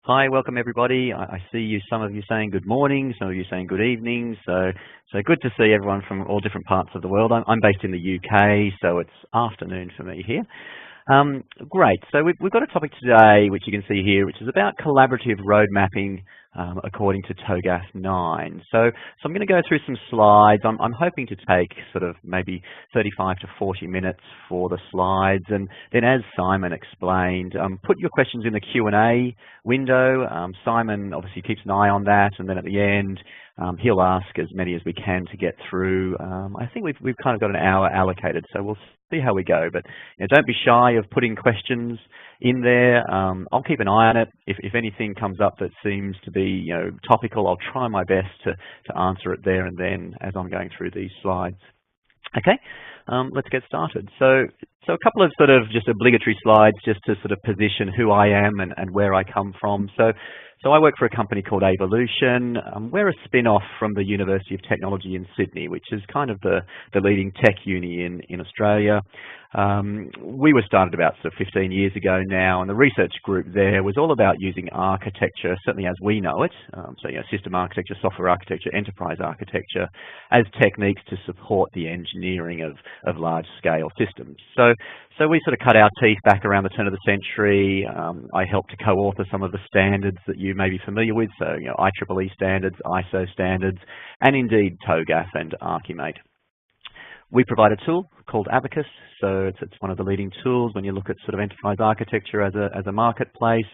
Hi, welcome everybody. I see you, some of you saying good morning, some of you saying good evening. So good to see everyone from all different parts of the world. I'm based in the UK, so it's afternoon for me here. Great. So we've got a topic today, which you can see here, which is about collaborative road mapping according to TOGAF 9. So I'm going to go through some slides. I'm hoping to take sort of maybe 35 to 40 minutes for the slides, and then as Simon explained, put your questions in the Q&A window. Simon obviously keeps an eye on that, and then at the end he'll ask as many as we can to get through. I think we've kind of got an hour allocated, so we'll see how we go. But don't be shy of putting questions in there. I'll keep an eye on it. If anything comes up that seems to be topical, I'll try my best to answer it there and then as I'm going through these slides. Okay, let's get started. So a couple of sort of just obligatory slides just to sort of position who I am and where I come from. So I work for a company called Avolution. We're a spin-off from the University of Technology in Sydney, which is kind of the leading tech uni in Australia. We were started about 15 years ago now, and the research group there was all about using architecture, certainly as we know it, so system architecture, software architecture, enterprise architecture, as techniques to support the engineering of large-scale systems. So we sort of cut our teeth back around the turn of the century. I helped to co-author some of the standards that you may be familiar with, so IEEE standards, ISO standards, and indeed TOGAF and ArchiMate. We provide a tool called ABACUS, so it's one of the leading tools when you look at sort of enterprise architecture as a marketplace,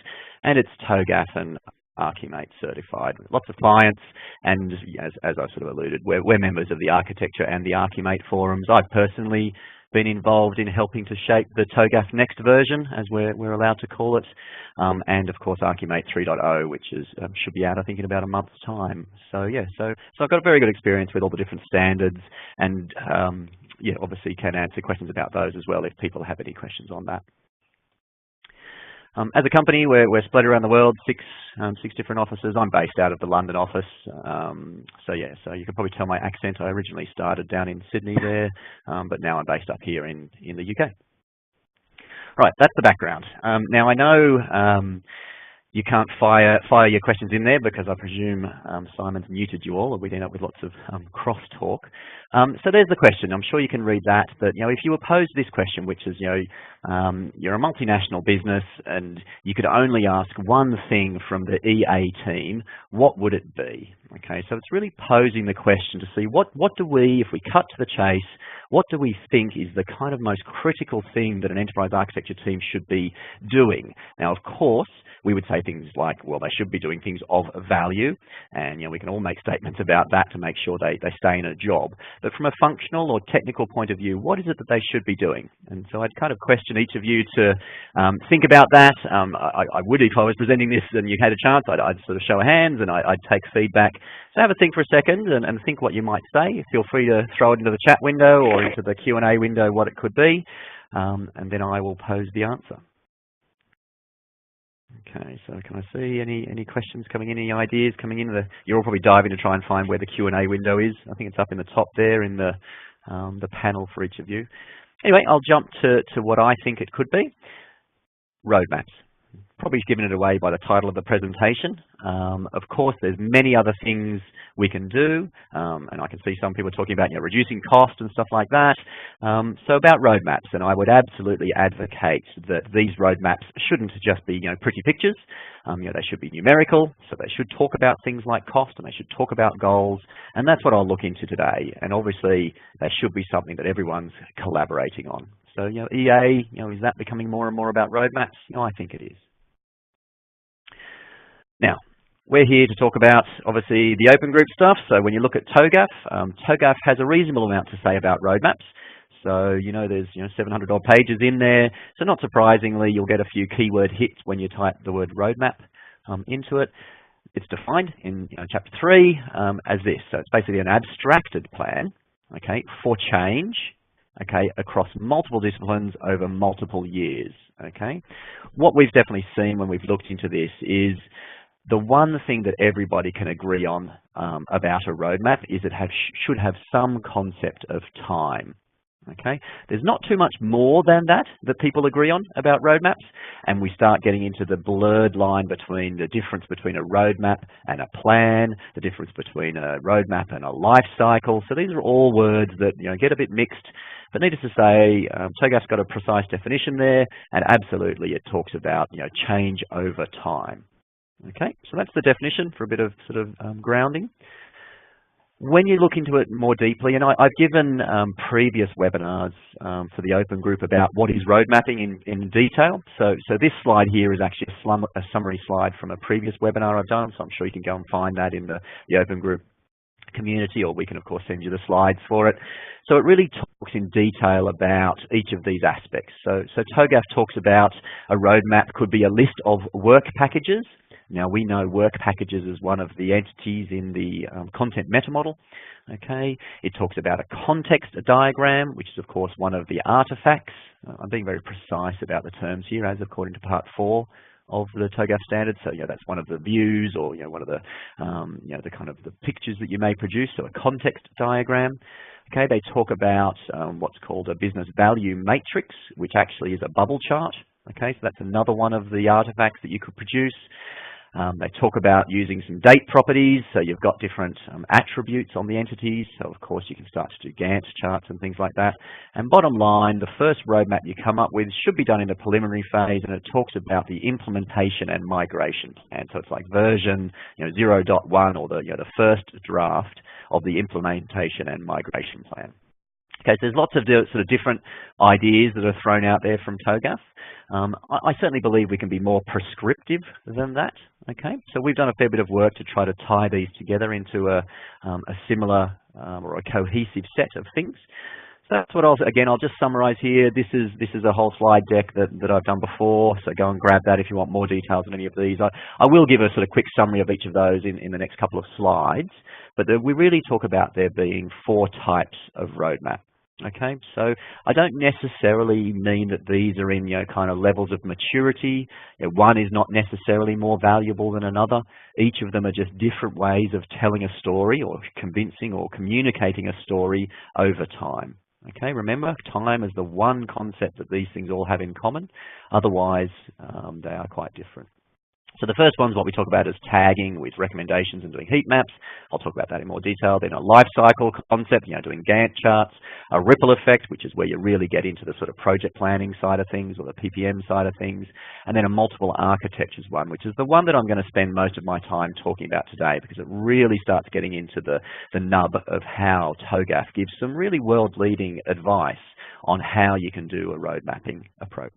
and it's TOGAF and ArchiMate certified. Lots of clients, and as I sort of alluded, we're members of the architecture and the ArchiMate forums. I've personally been involved in helping to shape the TOGAF next version, as we're allowed to call it, and of course ArchiMate 3.0, which should be out I think in about a month's time. So I've got a very good experience with all the different standards, and obviously can answer questions about those as well if people have any questions on that. As a company, we're spread around the world, six different offices. I'm based out of the London office, so you can probably tell my accent. I originally started down in Sydney there, but now I'm based up here in the UK. Right, that's the background. Now I know you can't fire your questions in there because I presume Simon's muted you all, or we'd end up with lots of crosstalk. So there's the question. I'm sure you can read that, but if you were posed this question, which is you're a multinational business and you could only ask one thing from the EA team, what would it be? Okay, so it's really posing the question to see what do we, if we cut to the chase, what do we think is the kind of most critical thing that an enterprise architecture team should be doing? Now, of course, we would say things like, well, they should be doing things of value, and we can all make statements about that to make sure they stay in a job. But from a functional or technical point of view, what is it that they should be doing? And so I'd kind of question each of you to think about that. I would, if I was presenting this and you had a chance, I'd sort of show of hands and I'd take feedback. So have a think for a second and think what you might say. Feel free to throw it into the chat window or into the Q&A window what it could be, and then I will pose the answer. Okay, so can I see any questions coming in, any ideas coming in? You're all probably diving to try and find where the Q&A window is. I think it's up in the top there in the panel for each of you. Anyway, I'll jump to what I think it could be. Roadmaps. Probably given it away by the title of the presentation. Of course, there's many other things we can do, and I can see some people talking about reducing cost and stuff like that. So about roadmaps, and I would absolutely advocate that these roadmaps shouldn't just be pretty pictures. They should be numerical, so they should talk about things like cost, and they should talk about goals, and that's what I'll look into today. And obviously, they should be something that everyone's collaborating on. So EA, is that becoming more and more about roadmaps? I think it is. Now, we're here to talk about, obviously, the open group stuff. So when you look at TOGAF, TOGAF has a reasonable amount to say about roadmaps. So, there's 700 odd pages in there. So not surprisingly, you'll get a few keyword hits when you type the word roadmap into it. It's defined in Chapter 3 as this. So it's basically an abstracted plan, okay, for change, okay, across multiple disciplines over multiple years, okay. What we've definitely seen when we've looked into this is the one thing that everybody can agree on about a roadmap is it should have some concept of time. Okay, there's not too much more than that people agree on about roadmaps, and we start getting into the blurred line between the difference between a roadmap and a plan, the difference between a roadmap and a life cycle. So these are all words that get a bit mixed, but needless to say, TOGAF's got a precise definition there, and absolutely it talks about change over time. Okay, so that's the definition for a bit of grounding. When you look into it more deeply, and I've given previous webinars for the open group about what is road mapping in detail. So this slide here is actually a summary slide from a previous webinar I've done, so I'm sure you can go and find that in the open group community, or we can of course send you the slides for it. So it really talks in detail about each of these aspects. So TOGAF talks about a roadmap could be a list of work packages. Now we know work packages is one of the entities in the content meta model. Okay, it talks about a context diagram, which is of course one of the artifacts. I'm being very precise about the terms here, as according to part 4 of the TOGAF standard. So that's one of the views, or one of the the kind of the pictures that you may produce. So a context diagram. Okay, they talk about what's called a business value matrix, which actually is a bubble chart. Okay, so that's another one of the artifacts that you could produce. They talk about using some date properties, so you've got different attributes on the entities, so of course you can start to do Gantt charts and things like that. And bottom line, the first roadmap you come up with should be done in the preliminary phase, and it talks about the implementation and migration plan. So it's like version 0.1, or the first draft of the implementation and migration plan. Okay, so there's lots of different ideas that are thrown out there from TOGAF. I certainly believe we can be more prescriptive than that. Okay, so we've done a fair bit of work to try to tie these together into a similar or a cohesive set of things. So that's what I'll just summarize here. This is a whole slide deck that I've done before, so go and grab that if you want more details on any of these. I will give a quick summary of each of those in the next couple of slides, but we really talk about there being 4 types of roadmap. Okay, so I don't necessarily mean that these are in kind of levels of maturity. One is not necessarily more valuable than another. Each of them are just different ways of telling a story, or convincing or communicating a story over time. Okay, remember, time is the one concept that these things all have in common. Otherwise, they are quite different. So the first one is what we talk about as tagging with recommendations and doing heat maps. I'll talk about that in more detail. Then a life cycle concept, doing Gantt charts. A ripple effect, which is where you really get into the project planning side of things, or the PPM side of things. And then a multiple architectures one, which is the one that I'm going to spend most of my time talking about today, because it really starts getting into the nub of how TOGAF gives some really world-leading advice on how you can do a road mapping approach.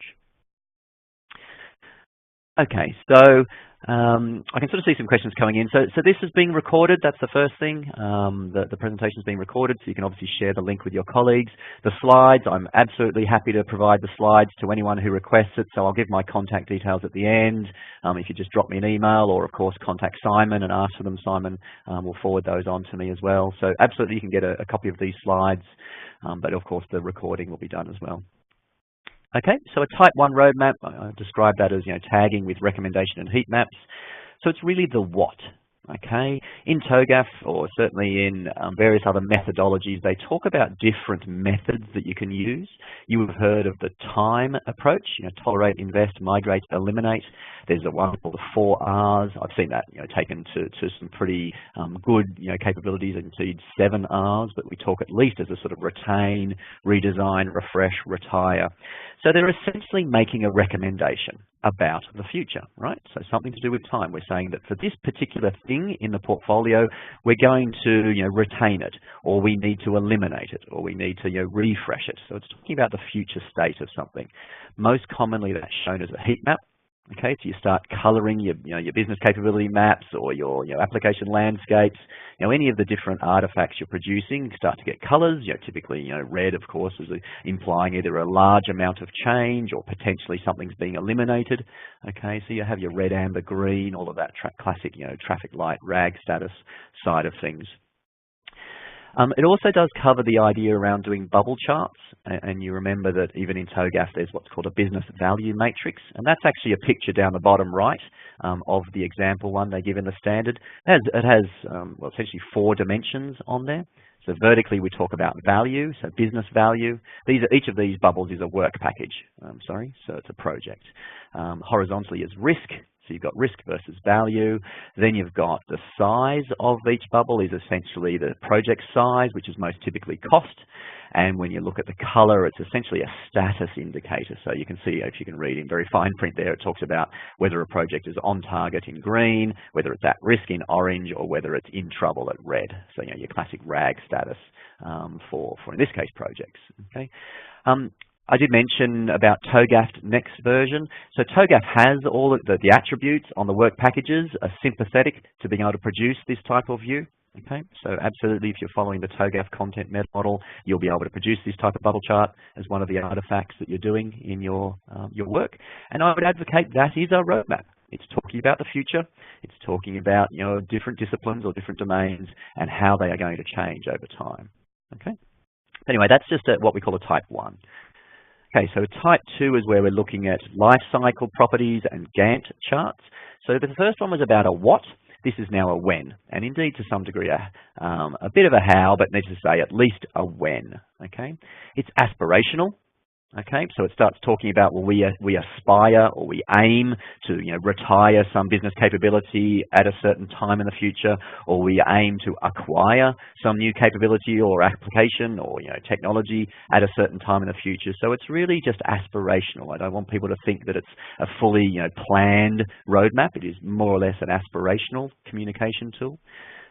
Okay, so I can see some questions coming in. So this is being recorded. That's the first thing. The presentation is being recorded, so you can obviously share the link with your colleagues. The slides, I'm absolutely happy to provide the slides to anyone who requests it. So I'll give my contact details at the end. If you just drop me an email, or of course contact Simon and ask for them, Simon will forward those on to me as well. So absolutely, you can get a copy of these slides, but of course the recording will be done as well. Okay, so a type 1 roadmap, I describe that as tagging with recommendation and heat maps. So it's really the what. Okay, in TOGAF, or certainly in various other methodologies, they talk about different methods that you can use. You have heard of the time approach, tolerate, invest, migrate, eliminate. There's a one called the 4 R's. I've seen that taken to some pretty good capabilities, indeed 7 R's, but we talk at least as a retain, redesign, refresh, retire. So they're essentially making a recommendation about the future, right? So something to do with time. We're saying that for this particular thing in the portfolio, we're going to retain it, or we need to eliminate it, or we need to refresh it. So it's talking about the future state of something. Most commonly that's shown as a heat map. Okay, so you start coloring your business capability maps, or your application landscapes. Any of the different artifacts you're producing start to get colors. Typically, red, of course, is implying either a large amount of change, or potentially something's being eliminated. Okay, so you have your red, amber, green, all of that classic, traffic light, RAG status side of things. It also does cover the idea around doing bubble charts, and you remember that even in TOGAF there's what's called a business value matrix, and that's actually a picture down the bottom right of the example one they give in the standard. It has well, essentially 4 dimensions on there. So vertically, we talk about value, so business value. Each of these bubbles is a work package, so it's a project. Horizontally is risk, so you've got risk versus value. Then you've got the size of each bubble is essentially the project size, which is most typically cost. And when you look at the color, it's essentially a status indicator. So you can see, if you can read in very fine print there, it talks about whether a project is on target in green, whether it's at risk in orange, or whether it's in trouble at red. So your classic RAG status for in this case, projects. Okay. I did mention about TOGAF next version. So TOGAF has all of the attributes on the work packages are sympathetic to being able to produce this type of view. Okay, so absolutely, if you're following the TOGAF content meta model, you'll be able to produce this type of bubble chart as one of the artifacts that you're doing in your work. And I would advocate that is our roadmap. It's talking about the future. It's talking about different disciplines or different domains and how they are going to change over time. Okay. Anyway, that's just what we call a type 1. Okay, so type 2 is where we're looking at lifecycle properties and Gantt charts. So the first one was about a what. This is now a when, and indeed to some degree a bit of a how, but needs to say at least a when. Okay, it's aspirational. Okay, so it starts talking about, well, we aspire or we aim to retire some business capability at a certain time in the future, or we aim to acquire some new capability or application or technology at a certain time in the future. So it's really just aspirational. I don't want people to think that it's a fully planned roadmap. It is more or less an aspirational communication tool.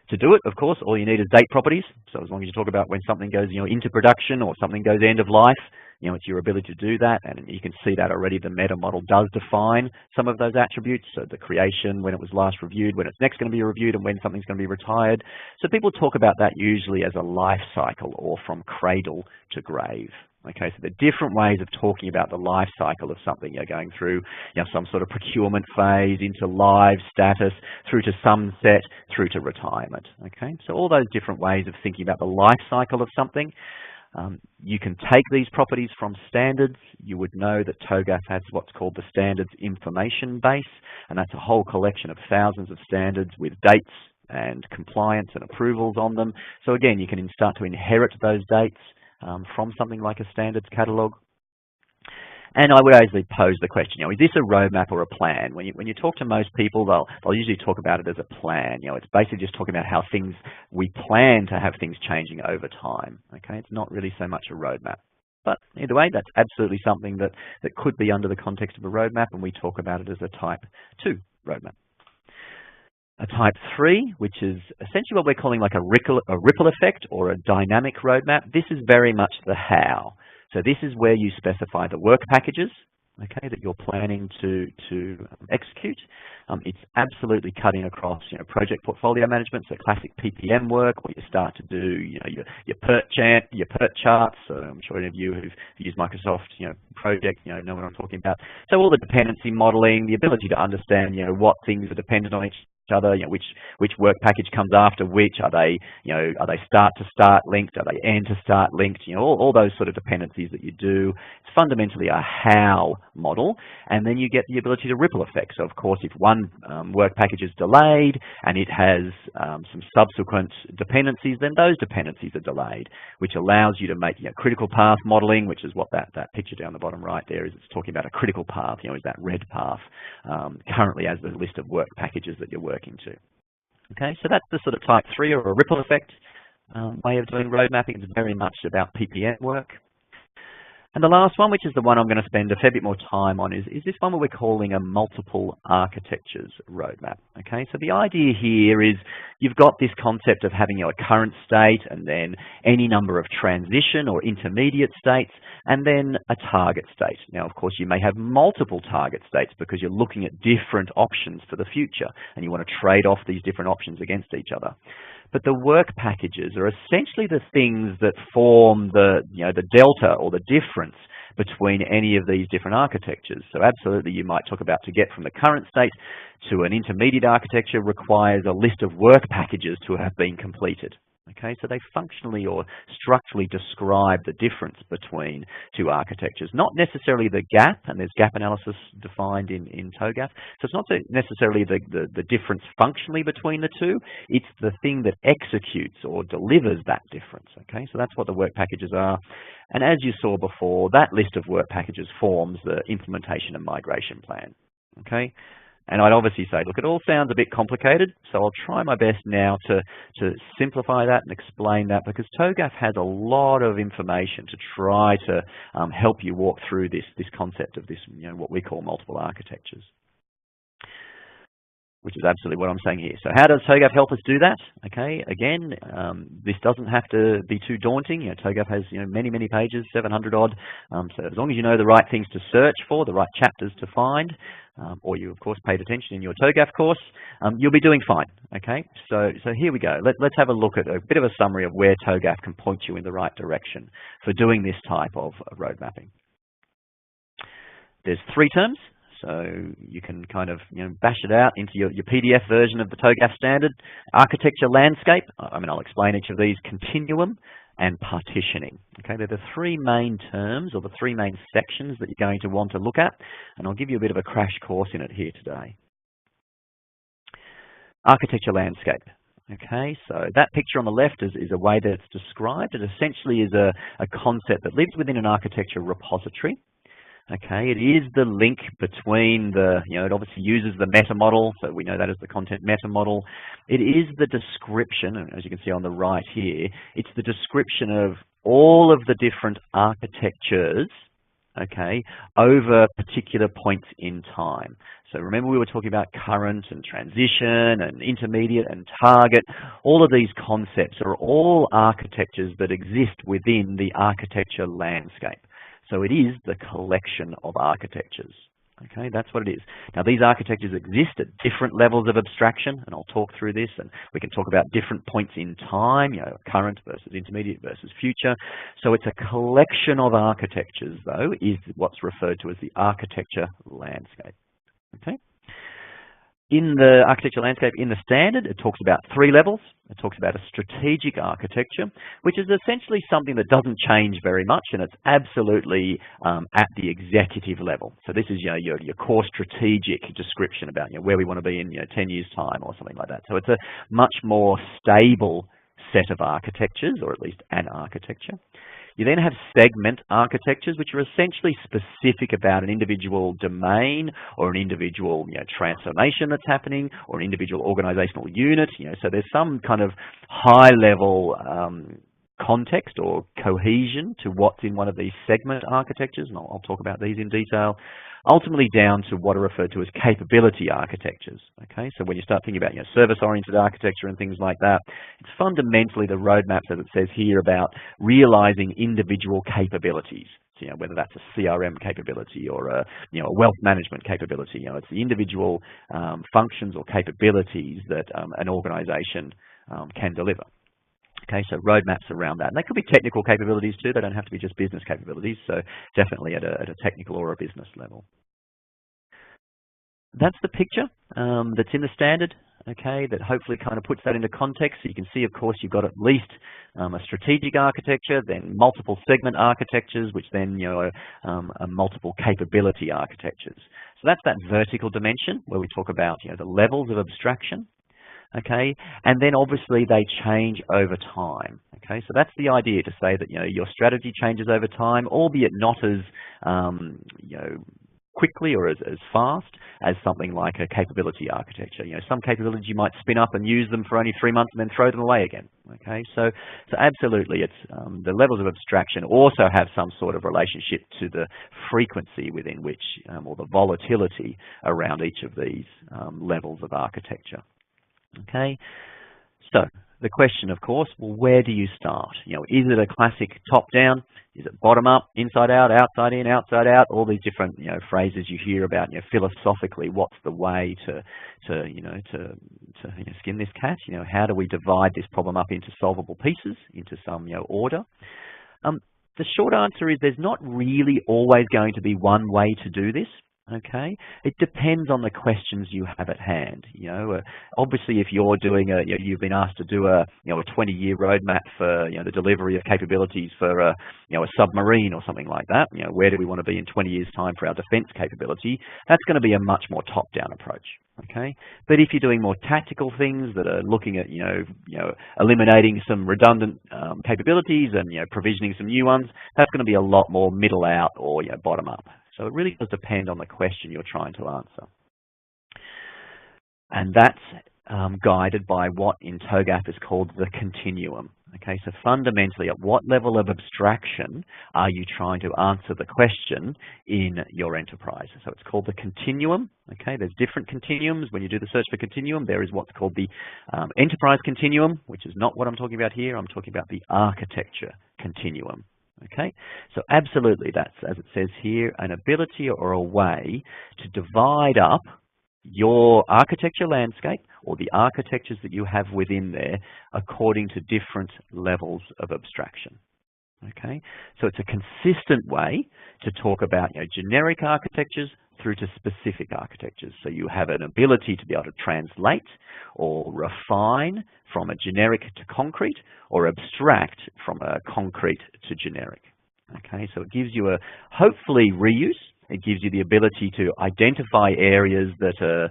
To do it, of course, all you need is date properties. So as long as you talk about when something goes into production or something goes end of life, it's your ability to do that, and you can see that already. The meta model does define some of those attributes, so the creation, when it was last reviewed, when it's next going to be reviewed, and when something's going to be retired. So people talk about that usually as a life cycle or from cradle to grave. Okay, so there are different ways of talking about the life cycle of something. You're going through some sort of procurement phase, into live status, through to sunset, through to retirement. Okay, so all those different ways of thinking about the life cycle of something. You can take these properties from standards. You would know that TOGAF has what's called the standards information base, and that's a whole collection of thousands of standards with dates and compliance and approvals on them. So again, you can start to inherit those dates from something like a standards catalog. And I would always pose the question, is this a roadmap or a plan? When you talk to most people, they'll usually talk about it as a plan. It's basically just talking about how we plan to have things changing over time. Okay, it's not really so much a roadmap. But either way, that's absolutely something that could be under the context of a roadmap, and we talk about it as a type 2 roadmap. A type 3, which is essentially what we're calling like a ripple effect or a dynamic roadmap. This is very much the how. So this is where you specify the work packages, okay, that you're planning to execute. It's absolutely cutting across, project portfolio management, so classic PPM work, where you start to do, your PERT charts. So I'm sure any of you who've used Microsoft, project, know what I'm talking about. So all the dependency modeling, the ability to understand, what things are dependent on each other, which work package comes after which. Are they start to start linked? Are they end to start linked? All those sort of dependencies that you do. It's fundamentally a how model, and then you get the ability to ripple effect. So of course, if one work package is delayed and it has some subsequent dependencies, then those dependencies are delayed, which allows you to make critical path modeling, which is what that picture down the bottom right there is. It's talking about a critical path. Is that red path currently as the list of work packages that you're working to. Okay, so that's the sort of type 3 or a ripple effect way of doing road mapping. It's very much about PPM work. And the last one, which is the one I'm going to spend a fair bit more time on, is this one where we're calling a multiple architectures roadmap. Okay, so the idea here is you've got this concept of having a current state and then any number of transition or intermediate states and then a target state. Now, of course, you may have multiple target states because you're looking at different options for the future and you want to trade off these different options against each other. But the work packages are essentially the things that form the delta or the difference between any of these different architectures. So absolutely, you might talk about to get from the current state to an intermediate architecture requires a list of work packages to have been completed. Okay, so they functionally or structurally describe the difference between two architectures, not necessarily the gap, and there's gap analysis defined in TOGAF. So it's not necessarily the difference functionally between the two, it's the thing that executes or delivers that difference. Okay, so that's what the work packages are. And as you saw before, that list of work packages forms the implementation and migration plan. Okay. And I'd obviously say, look, it all sounds a bit complicated, so I'll try my best now to simplify that and explain that, because TOGAF has a lot of information to try to help you walk through this concept of this, what we call multiple architectures, which is absolutely what I'm saying here. So how does TOGAF help us do that? Okay, again, this doesn't have to be too daunting. TOGAF has many, many pages, 700 odd. So as long as you know the right things to search for, the right chapters to find, or you of course paid attention in your TOGAF course, you'll be doing fine. Okay, so here we go. Let's have a look at a bit of a summary of where TOGAF can point you in the right direction for doing this type of road mapping. There's 3 terms. So you can kind of bash it out into your PDF version of the TOGAF standard. Architecture landscape, I'll explain each of these: continuum and partitioning. Okay, they're the 3 main terms, or the 3 main sections that you're going to want to look at, and I'll give you a bit of a crash course in it here today. Architecture landscape. Okay, so that picture on the left is a way that it's described. It essentially is a concept that lives within an architecture repository. Okay, it is the link between the, it obviously uses the meta model, so we know that as the content meta model. It is the description, and as you can see on the right here, it's the description of all of the different architectures, okay, over particular points in time. So remember we were talking about current and transition and intermediate and target. All of these concepts are all architectures that exist within the architecture landscape. So it is the collection of architectures. Okay, that's what it is. Now these architectures exist at different levels of abstraction, and I'll talk through this, and we can talk about different points in time, current versus intermediate versus future. So it's a collection of architectures, though, is what's referred to as the architecture landscape. Okay. In the architecture landscape, in the standard, it talks about 3 levels. It talks about a strategic architecture, which is essentially something that doesn't change very much, and it's absolutely at the executive level. So this is your core strategic description about where we want to be in 10 years' time or something like that. So it's a much more stable set of architectures, or at least an architecture. You then have segment architectures, which are essentially specific about an individual domain or an individual transformation that's happening, or an individual organizational unit. So there's some kind of high-level context or cohesion to what's in one of these segment architectures, and I'll talk about these in detail. Ultimately down to what are referred to as capability architectures. Okay, so when you start thinking about service-oriented architecture and things like that, it's fundamentally the roadmaps, as it says here, about realizing individual capabilities. So, whether that's a CRM capability or a wealth management capability, it's the individual functions or capabilities that an organization can deliver. Okay, so roadmaps around that. And they could be technical capabilities too. They don't have to be just business capabilities. So definitely at a technical or a business level. That's the picture that's in the standard, okay, that hopefully kind of puts that into context. So you can see, of course, you've got at least a strategic architecture, then multiple segment architectures, which then, are multiple capability architectures. So that's that vertical dimension where we talk about, the levels of abstraction. Okay, and then obviously they change over time. Okay, so that's the idea, to say that your strategy changes over time, albeit not as quickly or as fast as something like a capability architecture. Some capabilities you might spin up and use them for only 3 months and then throw them away again. Okay, so absolutely, it's the levels of abstraction also have some sort of relationship to the frequency within which, or the volatility around each of these levels of architecture. Okay, so the question, of course, well, where do you start? Is it a classic top-down? Is it bottom-up, inside out, outside in, outside out? All these different phrases you hear about. Philosophically, what's the way to skin this cat? How do we divide this problem up into solvable pieces, into some order? The short answer is there's not really always going to be one way to do this. Okay, it depends on the questions you have at hand. You know, obviously, if you're doing you've been asked to do a 20-year roadmap for the delivery of capabilities for a submarine or something like that. You know, where do we want to be in 20 years' time for our defence capability? That's going to be a much more top-down approach. Okay, but if you're doing more tactical things that are looking at eliminating some redundant capabilities and provisioning some new ones, that's going to be a lot more middle out or bottom up. So it really does depend on the question you're trying to answer. And that's guided by what in TOGAF is called the continuum. Okay, so fundamentally, at what level of abstraction are you trying to answer the question in your enterprise? So it's called the continuum. Okay, there's different continuums. When you do the search for continuum, there is what's called the enterprise continuum, which is not what I'm talking about here. I'm talking about the architecture continuum. Okay, so absolutely, that's, as it says here, an ability or a way to divide up your architecture landscape or the architectures that you have within there according to different levels of abstraction. Okay, so it's a consistent way to talk about generic architectures through to specific architectures. So you have an ability to be able to translate or refine from a generic to concrete or abstract from a concrete to generic. Okay, so it gives you a hopefully reuse. It gives you the ability to identify areas that are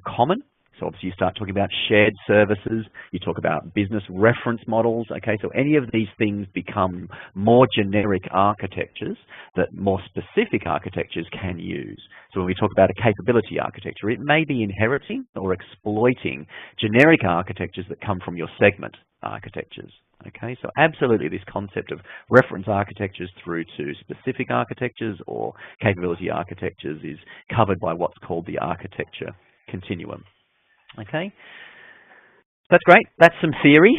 common. So obviously you start talking about shared services, you talk about business reference models, okay, so any of these things become more generic architectures that more specific architectures can use. So when we talk about a capability architecture, it may be inheriting or exploiting generic architectures that come from your segment architectures. Okay, so absolutely this concept of reference architectures through to specific architectures or capability architectures is covered by what's called the architecture continuum. Okay, that's great. That's some theory.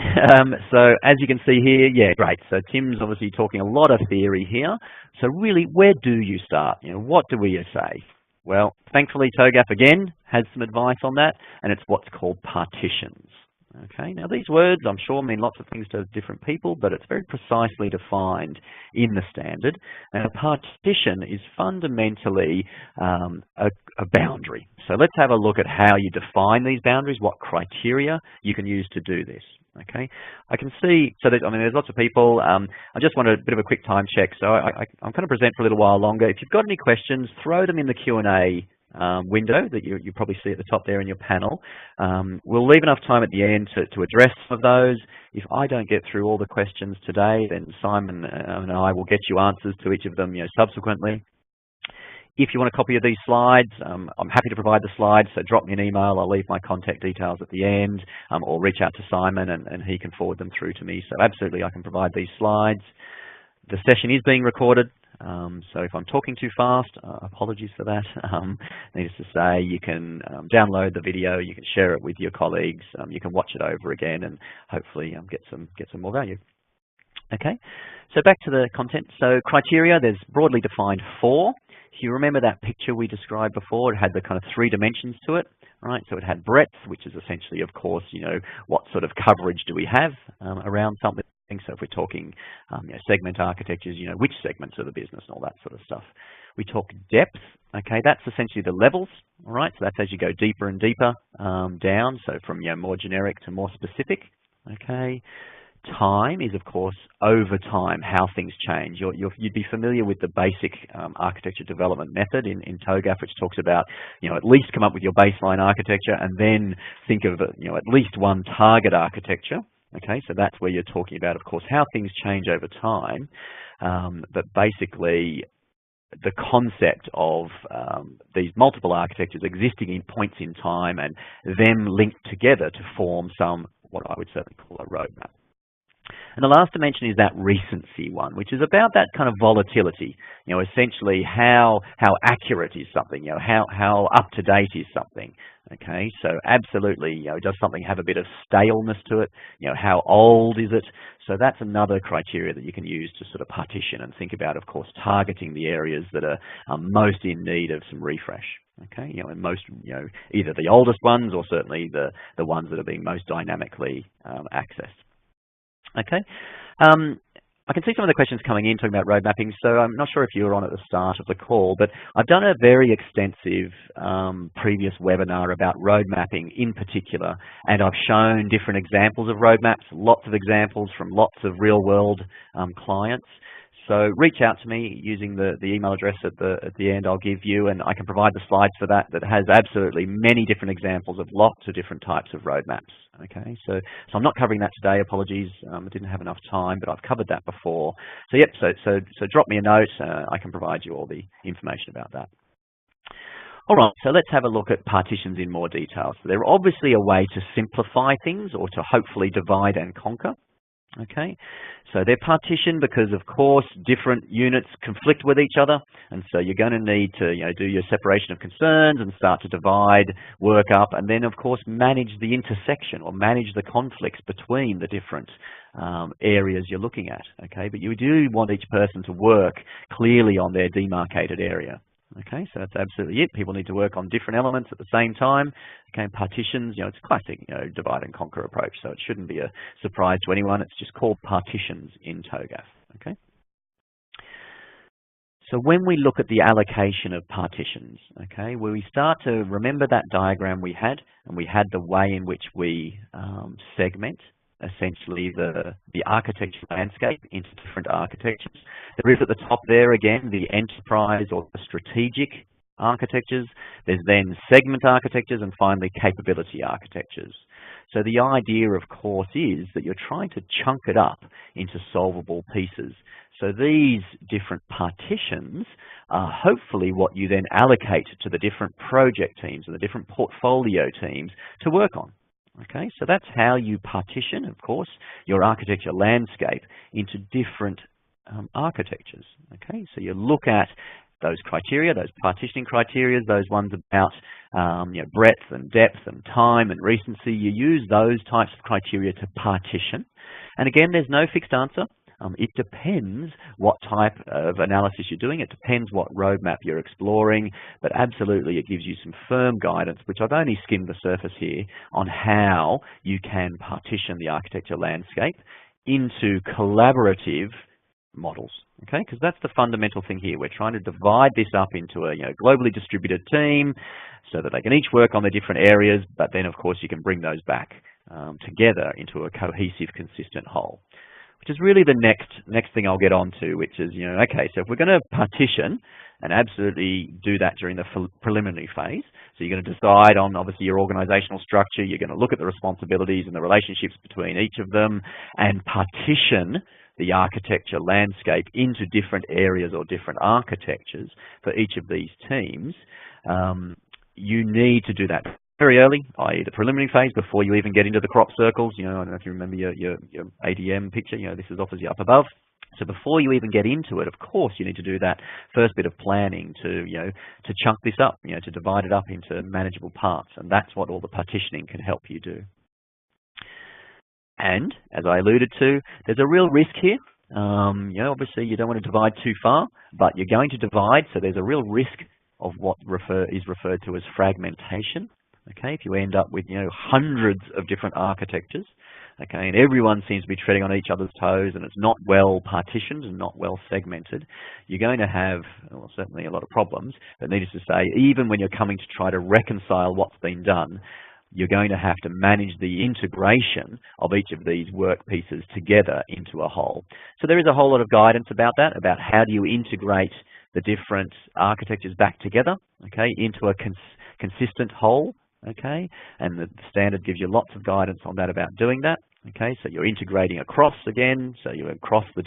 So as you can see here, yeah, great. So Tim's obviously talking a lot of theory here. So really, where do you start? What do we say? Well, thankfully, TOGAF again has some advice on that, and it's what's called partitions. Okay, now these words I'm sure mean lots of things to different people, but it's very precisely defined in the standard. And a partition is fundamentally a boundary. So let's have a look at how you define these boundaries, what criteria you can use to do this. Okay, I can see, so that, I mean, there's lots of people. I just want a bit of a quick time check. So I'm going to present for a little while longer. If you've got any questions, throw them in the Q&A window that you probably see at the top there in your panel. We'll leave enough time at the end to address some of those. If I don't get through all the questions today, then Simon and I will get you answers to each of them subsequently. If you want a copy of these slides, I'm happy to provide the slides, so drop me an email. I'll leave my contact details at the end, or reach out to Simon and he can forward them through to me. So absolutely, I can provide these slides. The session is being recorded. So if I'm talking too fast, apologies for that. Needless to say, you can download the video, you can share it with your colleagues, you can watch it over again, and hopefully get some more value. Okay, so back to the content. So criteria, there's broadly defined 4. If you remember that picture we described before, it had the kind of 3 dimensions to it, right? So it had breadth, which is essentially, of course, what sort of coverage do we have around something. So if we're talking segment architectures, which segments of the business and all that sort of stuff. We talk depth, okay, that's essentially the levels, all right? So that's as you go deeper and deeper down, so from more generic to more specific, okay? Time is, of course, over time, how things change. You'd be familiar with the basic architecture development method in TOGAF, which talks about, at least come up with your baseline architecture and then think of, at least one target architecture. Okay, so that's where you're talking about, of course, how things change over time, but basically the concept of these multiple architectures existing in points in time and them linked together to form what I would certainly call a roadmap. And the last dimension is that recency one, which is about that kind of volatility, essentially how accurate is something, how up to date is something. Okay, so absolutely, does something have a bit of staleness to it? How old is it? So that's another criteria that you can use to sort of partition and think about, of course, targeting the areas that are most in need of some refresh. Okay, and most, either the oldest ones or certainly the ones that are being most dynamically accessed. Okay, I can see some of the questions coming in talking about road mapping, so I'm not sure if you were on at the start of the call, but I've done a very extensive previous webinar about road mapping in particular, and I've shown different examples of road maps, lots of examples from lots of real-world clients. So reach out to me using the email address at the end I'll give you, and I can provide the slides for that has absolutely many different examples of lots of different types of roadmaps. Okay, so I'm not covering that today. Apologies, I didn't have enough time, but I've covered that before. So yep, so drop me a note. I can provide you all the information about that. All right, so let's have a look at partitions in more detail. So they're obviously a way to simplify things or to hopefully divide and conquer. Okay, so they're partitioned because, of course, different units conflict with each other, and so you're going to need to do your separation of concerns and start to divide, work up, and then, of course, manage the intersection or manage the conflicts between the different areas you're looking at. Okay, but you do want each person to work clearly on their demarcated area. Okay, so that's absolutely it. People need to work on different elements at the same time. Okay, partitions, it's a classic, divide and conquer approach, so it shouldn't be a surprise to anyone. It's just called partitions in TOGAF. Okay. So when we look at the allocation of partitions, okay, where we start to remember that diagram we had, and we had the way in which we segment essentially the architecture landscape into different architectures. There is at the top there again the enterprise or the strategic architectures. There's then segment architectures and finally capability architectures. So the idea, of course, is that you're trying to chunk it up into solvable pieces. So these different partitions are hopefully what you then allocate to the different project teams and the different portfolio teams to work on. Okay, so that's how you partition, of course, your architecture landscape into different architectures. Okay, so you look at those criteria, those partitioning criteria, those ones about breadth and depth and time and recency. You use those types of criteria to partition. And again, there's no fixed answer. It depends what type of analysis you're doing. It depends what roadmap you're exploring, but absolutely it gives you some firm guidance, which I've only skimmed the surface here, on how you can partition the architecture landscape into collaborative models. Okay, because that's the fundamental thing here. We're trying to divide this up into a globally distributed team so that they can each work on the different areas, but then of course you can bring those back together into a cohesive, consistent whole. Which is really the next thing I'll get on to, which is, okay, so if we're going to partition and absolutely do that during the preliminary phase, so you're going to decide on obviously your organizational structure, you're going to look at the responsibilities and the relationships between each of them and partition the architecture landscape into different areas or different architectures for each of these teams. You need to do that very early, i.e. the preliminary phase, before you even get into the crop circles. I don't know if you remember your ADM picture, this is obviously up above. So before you even get into it, of course, you need to do that first bit of planning to chunk this up, to divide it up into manageable parts. And that's what all the partitioning can help you do. And as I alluded to, there's a real risk here. Obviously you don't want to divide too far, but you're going to divide, so there's a real risk of what is referred to as fragmentation. Okay, if you end up with hundreds of different architectures, okay, and everyone seems to be treading on each other's toes, and it's not well partitioned and not well segmented, you're going to have, well, certainly a lot of problems. But needless to say, even when you're coming to try to reconcile what's been done, you're going to have to manage the integration of each of these work pieces together into a whole. So there is a whole lot of guidance about that, about how do you integrate the different architectures back together, okay, into a consistent whole. Okay, and the standard gives you lots of guidance on that about doing that. Okay, so you're integrating across again, so you across the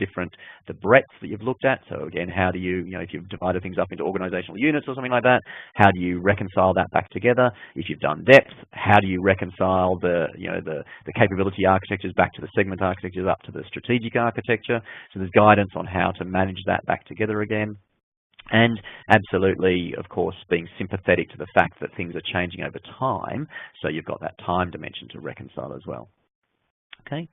breadth that you've looked at. So again, how do you, if you've divided things up into organizational units or something like that, how do you reconcile that back together? If you've done depth, how do you reconcile the capability architectures back to the segment architectures up to the strategic architecture? So there's guidance on how to manage that back together again. And absolutely, of course, being sympathetic to the fact that things are changing over time, so you've got that time dimension to reconcile as well. Okay.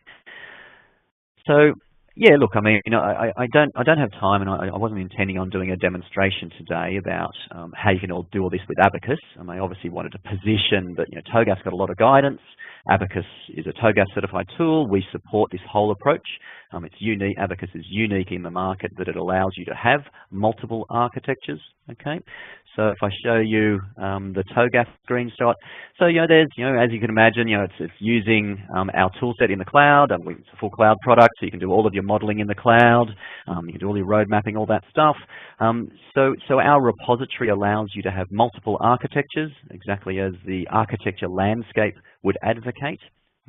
So Yeah, look, I mean, I don't have time, and I wasn't intending on doing a demonstration today about how you can all do all this with ABACUS. I obviously wanted to position that TOGAF's got a lot of guidance. ABACUS is a TOGAF certified tool. We support this whole approach. It's unique. ABACUS is unique in the market that it allows you to have multiple architectures. Okay, so if I show you the TOGAF screenshot, so there's as you can imagine, it's using our tool set in the cloud. It's a full cloud product, so you can do all of your modeling in the cloud. You can do all your road mapping, all that stuff. So our repository allows you to have multiple architectures, exactly as the architecture landscape would advocate.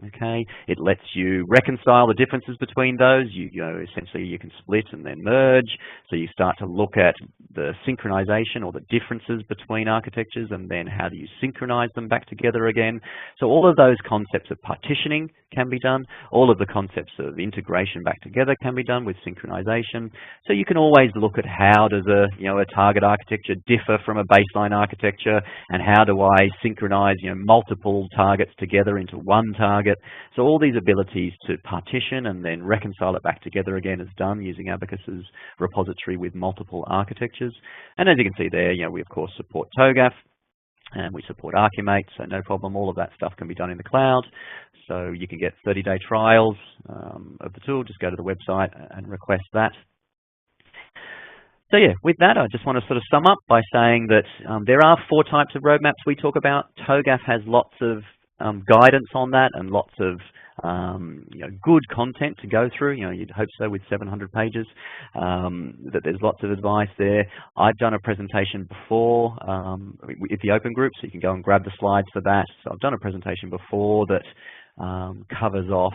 Okay, it lets you reconcile the differences between those. Essentially you can split and then merge. So you start to look at the synchronization or the differences between architectures, and then how do you synchronize them back together again. So all of those concepts of partitioning can be done. All of the concepts of integration back together can be done with synchronization. So you can always look at how does a target architecture differ from a baseline architecture, and how do I synchronize multiple targets together into one target. So all these abilities to partition and then reconcile it back together again is done using ABACUS's repository with multiple architectures. And as you can see there, we of course support TOGAF, and we support ArchiMate, so no problem. All of that stuff can be done in the cloud. So you can get 30-day trials of the tool. Just go to the website and request that. So yeah, with that, I just want to sort of sum up by saying that there are 4 types of roadmaps we talk about. TOGAF has lots of guidance on that, and lots of good content to go through. You'd hope so with 700 pages, that there's lots of advice there. I've done a presentation before with the open group, so you can go and grab the slides for that. So I've done a presentation before that covers off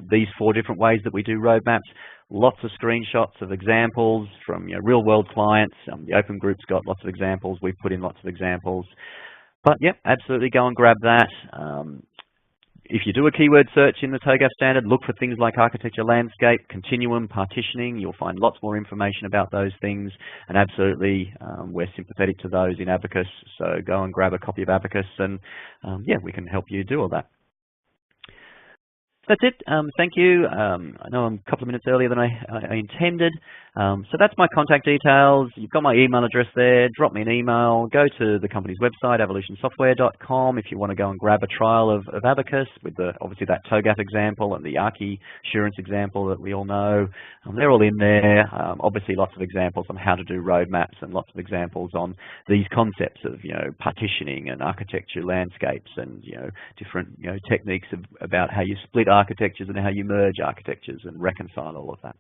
these 4 different ways that we do roadmaps. Lots of screenshots of examples from real world clients. The open group's got lots of examples. We've put in lots of examples. But yeah, absolutely go and grab that. If you do a keyword search in the TOGAF standard, look for things like architecture landscape, continuum, partitioning. You'll find lots more information about those things. And absolutely, we're sympathetic to those in ABACUS. So go and grab a copy of ABACUS, and yeah, we can help you do all that. That's it. Thank you. I know I'm a couple of minutes earlier than I intended. So that's my contact details. You've got my email address there. Drop me an email. Go to the company's website, avolutionsoftware.com, if you want to go and grab a trial of ABACUS with obviously that TOGAF example and the ArchiAssurance example that we all know. They're all in there. Obviously lots of examples on how to do roadmaps, and lots of examples on these concepts of partitioning and architecture landscapes, and different techniques about how you split architectures and how you merge architectures and reconcile all of that.